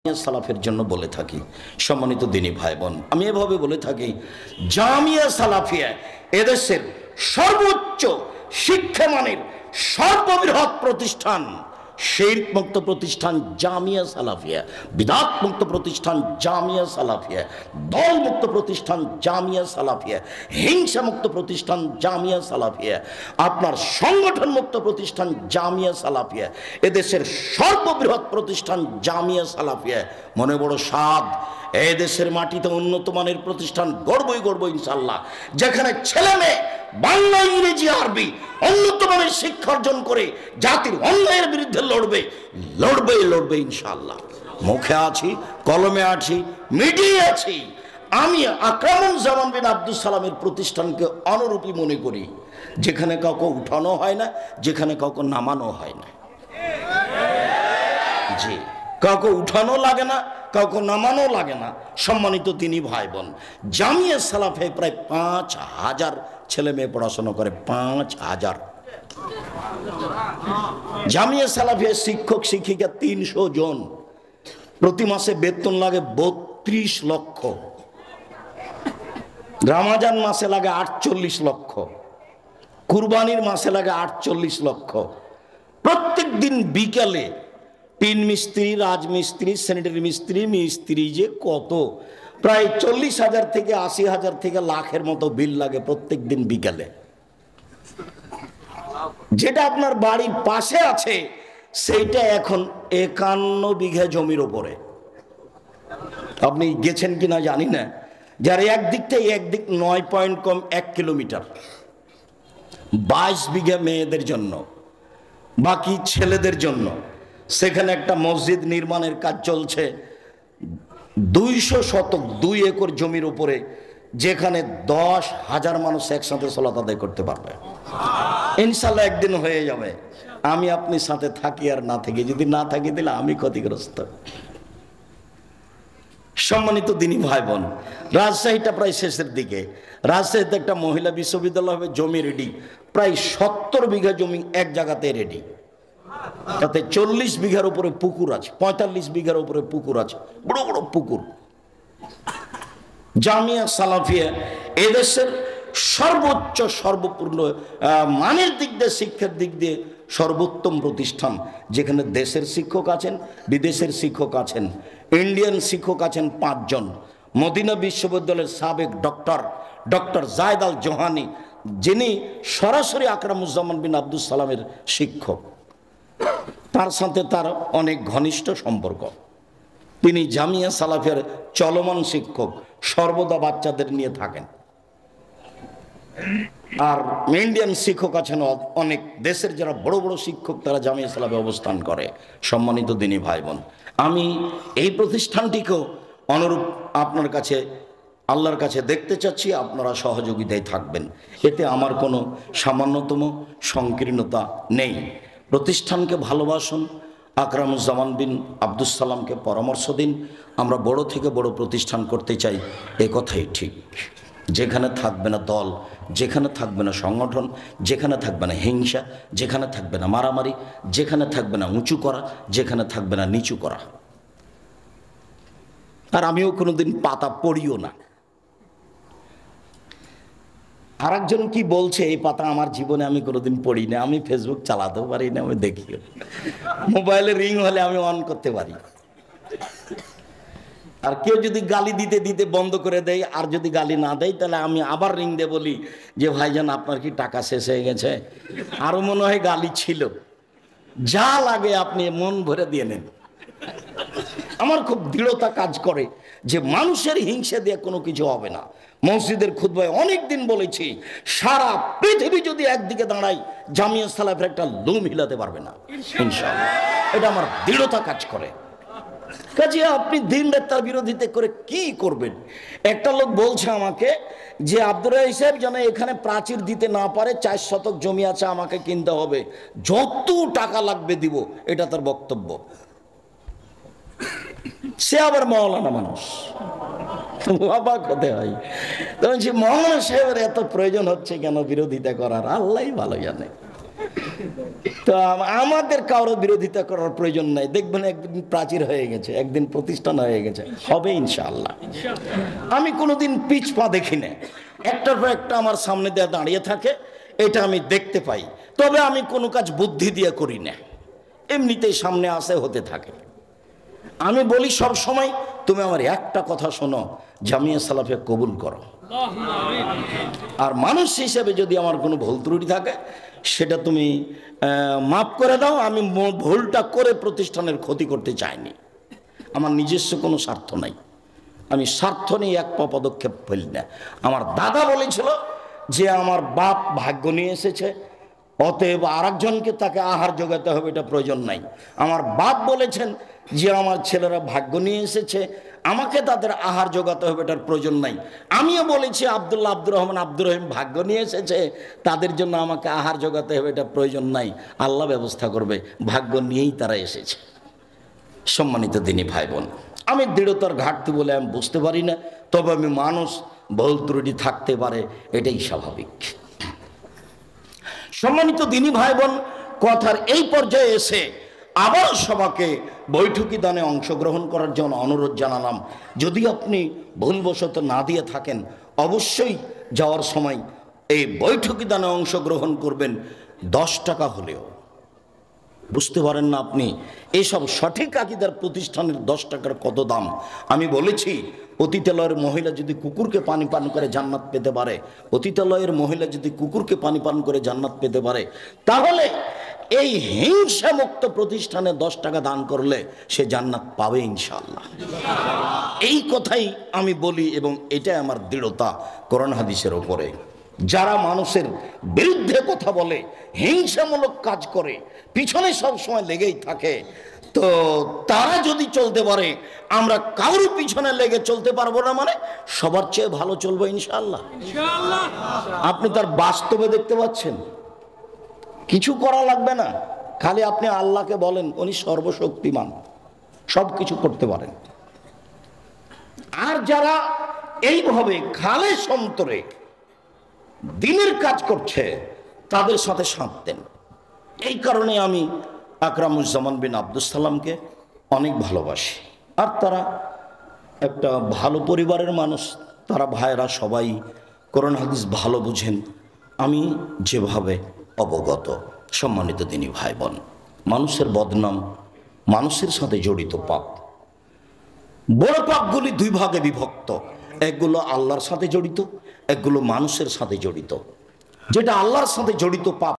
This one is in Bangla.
সালাফের জন্য বলে থাকি, সম্মানিত দিনী ভাই বোন, আমি এভাবে বলে থাকি, জামিয়া সালাফিয়া এদেশের সর্বোচ্চ শিক্ষামানের সর্ববৃহৎ প্রতিষ্ঠান, শিরক মুক্ত প্রতিষ্ঠান জামিয়া সালাফিয়া, বিদআত মুক্ত প্রতিষ্ঠান জামিয়া সালাফিয়া, দল মুক্ত প্রতিষ্ঠান জামিয়া সালাফিয়া, হিংসা মুক্ত প্রতিষ্ঠান জামিয়া সালাফিয়া, আপনার সংগঠন মুক্ত প্রতিষ্ঠান জামিয়া সালাফিয়া, এদেশের সর্ববৃহৎ প্রতিষ্ঠান জামিয়া সালাফিয়া। মনে বড় সাদ, এই দেশের মাটিতে উন্নত মানের প্রতিষ্ঠান গড়বই গড়ব ইনশাআল্লাহ, যেখানে ছেলে মেয়ে বাংলা, ইংরেজি, আরবি উন্নত মানের শিক্ষা অর্জন করে জাতির অন্যায়ের বিরুদ্ধে লড়বে ইনশাআল্লাহ। মুখে আছি, কলমে আছি, মিডিয়ায় আছি। আমি আকরামুজ্জামান বিন আব্দুস সালামের প্রতিষ্ঠানকে অনুরূপী মনে করি, যেখানে কাউকে উঠানো হয় না, যেখানে কাউকে নামানো হয় না। জি, কাউকে উঠানো লাগে না, কাউকে নামানো লাগে না। সম্মানিত দিনী ভাই বোন, জামিয়া সালাফে প্রায় ৫,০০০ ছেলে মেয়ে পড়াশোনা করে। ৫,০০০। জামিয়া সালাফে শিক্ষক শিক্ষিকা ৩০০ জন। প্রতি মাসে বেতন লাগে ৩২ লক্ষ। রমজান মাসে লাগে ৪৮ লক্ষ। কুরবানির মাসে লাগে ৪৮ লক্ষ। প্রত্যেক দিন বিকালে টিন মিস্ত্রি, রাজমিস্ত্রি, স্যানিটারি মিস্ত্রি যে কত, প্রায় ৪০,০০০ থেকে ৮০,০০০ থেকে লাখের মতো বিল লাগে প্রত্যেক দিন বিকালে। যেটা আপনার বাড়ির পাশে আছে সেইটা এখন ৫১ বিঘা জমির ওপরে। আপনি গেছেন কিনা জানি না, যার একদিকটাই একদিক ৯ পয়েন্ট কম ১ কিলোমিটার। ২২ বিঘা মেয়েদের জন্য, বাকি ছেলেদের জন্য। সেখানে একটা মসজিদ নির্মাণের কাজ চলছে ২০০ শতক, ২ একর জমির উপরে, যেখানে ১০,০০০ মানুষ একসাথে সালাত আদায় করতে পারবে। ইনশাল্লাহ একদিন হয়ে যাবে। আমি আপনি সাথে থাকি আর না থাকি, যদি না থাকি দিলে আমি ক্ষতিগ্রস্ত। সম্মানিত দিনী ভাই বোন, রাজশাহীটা প্রায় শেষের দিকে। রাজশাহীতে একটা মহিলা বিশ্ববিদ্যালয় হবে, জমি রেডি, প্রায় ৭০ বিঘা জমি এক জায়গাতে রেডি। তাতে ৪০ বিঘার উপরে পুকুর আছে, ৪৫ বিঘার উপরে পুকুর আছে, বড় বড় পুকুর। জামিয়া সালাফিয়া এদেশের সর্বোচ্চ সর্বপূর্ণ মানের দিক দিয়ে, শিক্ষার দিক দিয়ে সর্বোত্তম প্রতিষ্ঠান, যেখানে দেশের শিক্ষক আছেন, বিদেশের শিক্ষক আছেন, ইন্ডিয়ান শিক্ষক আছেন ৫ জন। মদিনা বিশ্ববিদ্যালয়ের সাবেক ডক্টর জায়েদ আল জোহানি, যিনি সরাসরি আকরামুজ্জামান বিন আব্দুস সালামের শিক্ষক, তার সাথে তার অনেক ঘনিষ্ঠ সম্পর্ক। তিনি জামিয়া সালাফিয়ার চলমান শিক্ষক, সর্বদা বাচ্চাদের নিয়ে থাকেন। আর ইন্ডিয়ান শিক্ষক আছেন অনেক, দেশের যারা বড় বড় শিক্ষক তারা জামিয়া সালাফে অবস্থান করে। সম্মানিত দিনী ভাই বোন, আমি এই প্রতিষ্ঠানটিকেও অনুরূপ আপনার কাছে, আল্লাহর কাছে দেখতে চাচ্ছি, আপনারা সহযোগিতায় থাকবেন। এতে আমার কোনো সামান্যতম সংকীর্ণতা নেই। প্রতিষ্ঠানকে ভালোবাসুন, আকরামুজ্জামান বিন আব্দুস সালামকে পরামর্শ দিন। আমরা বড় থেকে বড় প্রতিষ্ঠান করতে চাই, এ কথাই ঠিক। যেখানে থাকবে না দল, যেখানে থাকবে না সংগঠন, যেখানে থাকবে না হিংসা, যেখানে থাকবে না মারামারি, যেখানে থাকবে না উঁচু করা, যেখানে থাকবে না নিচু করা। আর আমিও কোনোদিন পাতা পড়িও না। আর একজন কি বলছে, এই পাতা আমার জীবনে আমি কোনোদিন পড়ি না। আমি ফেসবুক চালাতেও পারি না, আমি দেখিও। মোবাইলে রিং হলে আমি অন করতে পারি। আর কেউ যদি গালি দিতে দিতে বন্ধ করে দেয়, আর যদি গালি না দেয়, তাহলে আমি আবার রিং দিয়ে বলি যে ভাইজান আপনার কি টাকা শেষ হয়ে গেছে, আরো মনে হয় গালি ছিল, যা লাগে আপনি মন ভরে দিয়ে নেন। আমার খুব দৃঢ়তা কাজ করে যে মানুষের হিংসা দিয়ে কোনো কিছু হবে না। মসজিদের খুতবায় অনেক দিন বলেছি, সারা পৃথিবী যদি একদিকে দাঁড়ায়, জামিয়া সালাফের একটা লুম হিলাতে পারবে না ইনশাআল্লাহ। এটা আমার দৃঢ়তা কাজ করে। কাজে আপনি দিন রাত তার বিরোধিতা করে কি করবেন? একটা লোক বলছে আমাকে যে আব্দুর রাজ্জাক সাহেব যেন এখানে প্রাচীর দিতে না পারে, ৪ শতক জমি আছে, আমাকে কিনতে হবে, যত টাকা লাগবে দিব, এটা তার বক্তব্য। সে আবার মাওলানা মানুষ, অবাক হতে হয়। তখন সে মাওলানা সাহেবের এত প্রয়োজন হচ্ছে কেন বিরোধিতা করার, আল্লাহই ভালো জানে। তো আমাদের কারো বিরোধিতা করার প্রয়োজন নাই। দেখবেন একদিন প্রাচীর হয়ে গেছে, একদিন প্রতিষ্ঠান হয়ে গেছে, হবে ইনশাআল্লাহ। আমি কোনোদিন পিছ পা দেখি না, একটার পর একটা আমার সামনে দিয়ে দাঁড়িয়ে থাকে, এটা আমি দেখতে পাই। তবে আমি কোনো কাজ বুদ্ধি দিয়ে করি না, এমনিতেই সামনে আসে হতে থাকে। আমি বলি সব সময়, তুমি আমার একটা কথা শোনো, জামিয়া সালাফিয়া কবুল করো। আর মানুষ হিসেবে যদি আমার কোনো ভুল ত্রুটি থাকে সেটা তুমি মাফ করে দাও। আমি ভুলটা করে প্রতিষ্ঠানের ক্ষতি করতে চাইনি, আমার নিজস্ব কোনো স্বার্থ নাই। আমি স্বার্থ নিয়ে এক পদক্ষেপ ফেলি না। আমার দাদা বলেছিল যে আমার বাপ ভাগ্য নিয়ে এসেছে, অতএব আরেকজনকে তাকে আহার জোগাতে হবে, এটা প্রয়োজন নাই। আমার বাপ বলেছেন যে আমার ছেলেরা ভাগ্য নিয়ে এসেছে, আমাকে তাদের আহার জোগাতে হবে, এটার প্রয়োজন নাই। আমিও বলেছি আব্দুল্লাহ, আব্দুর রহমান, আব্দুর রহিম ভাগ্য নিয়ে এসেছে, তাদের জন্য আমাকে আহার জোগাতে হবে, এটা প্রয়োজন নাই। আল্লাহ ব্যবস্থা করবে, ভাগ্য নিয়েই তারা এসেছে। সম্মানিত দিনী ভাই বোন, আমি দৃঢ়তার ঘাটতি বলে আমি বুঝতে পারি না, তবে আমি মানুষ, ভুল ত্রুটি থাকতে পারে, এটাই স্বাভাবিক। সম্মানিত দিনী ভাই বোন, কথার এই পর্যায়ে এসে আবার সবাকে বৈঠকি দানে অংশগ্রহণ করার জন্য অনুরোধ জানালাম। যদি আপনি ভুলবশত না দিয়ে থাকেন, অবশ্যই যাওয়ার সময় এই বৈঠকি দানে অংশগ্রহণ করবেন, 10 টাকা হলেও। বুঝতে পারেন না আপনি এইসব সঠিক আকীদার প্রতিষ্ঠানের 10 টাকার কত দাম। আমি বলেছি, অতীতালয়ের মহিলা যদি কুকুরকে পানি পান করে জান্নাত পেতে পারে, অতীতালয়ের মহিলা যদি কুকুরকে পানি পান করে জান্নাত পেতে পারে, তাহলে এই হিংসা মুক্ত প্রতিষ্ঠানে 10 টাকা দান করলে সে জান্নাত পাবে ইনশাআল্লাহ। এই কথাই আমি বলি এবং এটাই আমার দৃঢ়তা কোরআন হাদিসের ওপরে। যারা মানুষের বিরুদ্ধে কথা বলে, হিংসামূলক কাজ করে, পিছনে সব সময় লেগেই থাকে, তো তারা যদি চলতে পারে, আমরা কারোর পিছনে লেগে চলতে পারবো না, মানে সবার চেয়ে ভালো চলবো ইনশাআল্লাহ। আপনি তার বাস্তবে দেখতে পাচ্ছেন, কিছু করা লাগবে না, খালি আপনি আল্লাহকে বলেন, উনি সর্বশক্তিমান, সব কিছু করতে পারেন। আর যারা এইভাবে খালেস অন্তরে দিনের কাজ করছে, তাদের সাথে সাথ দেন। এই কারণে আমি আকরামুজ্জামান বিন আব্দুস সালামকে অনেক ভালোবাসি। আর তারা একটা ভালো পরিবারের মানুষ, তারা ভাইয়েরা সবাই কোরআন হাদিস ভালো বুঝেন, আমি যেভাবে অবগত। সম্মানিত দিনী ভাই বোন, মানুষের বদনাম, মানুষের সাথে জড়িত পাপ, বড় পাপগুলি 2 ভাগে বিভক্ত। একগুলো আল্লাহর সাথে জড়িত, একগুলো মানুষের সাথে জড়িত। যেটা আল্লাহর সাথে জড়িত পাপ,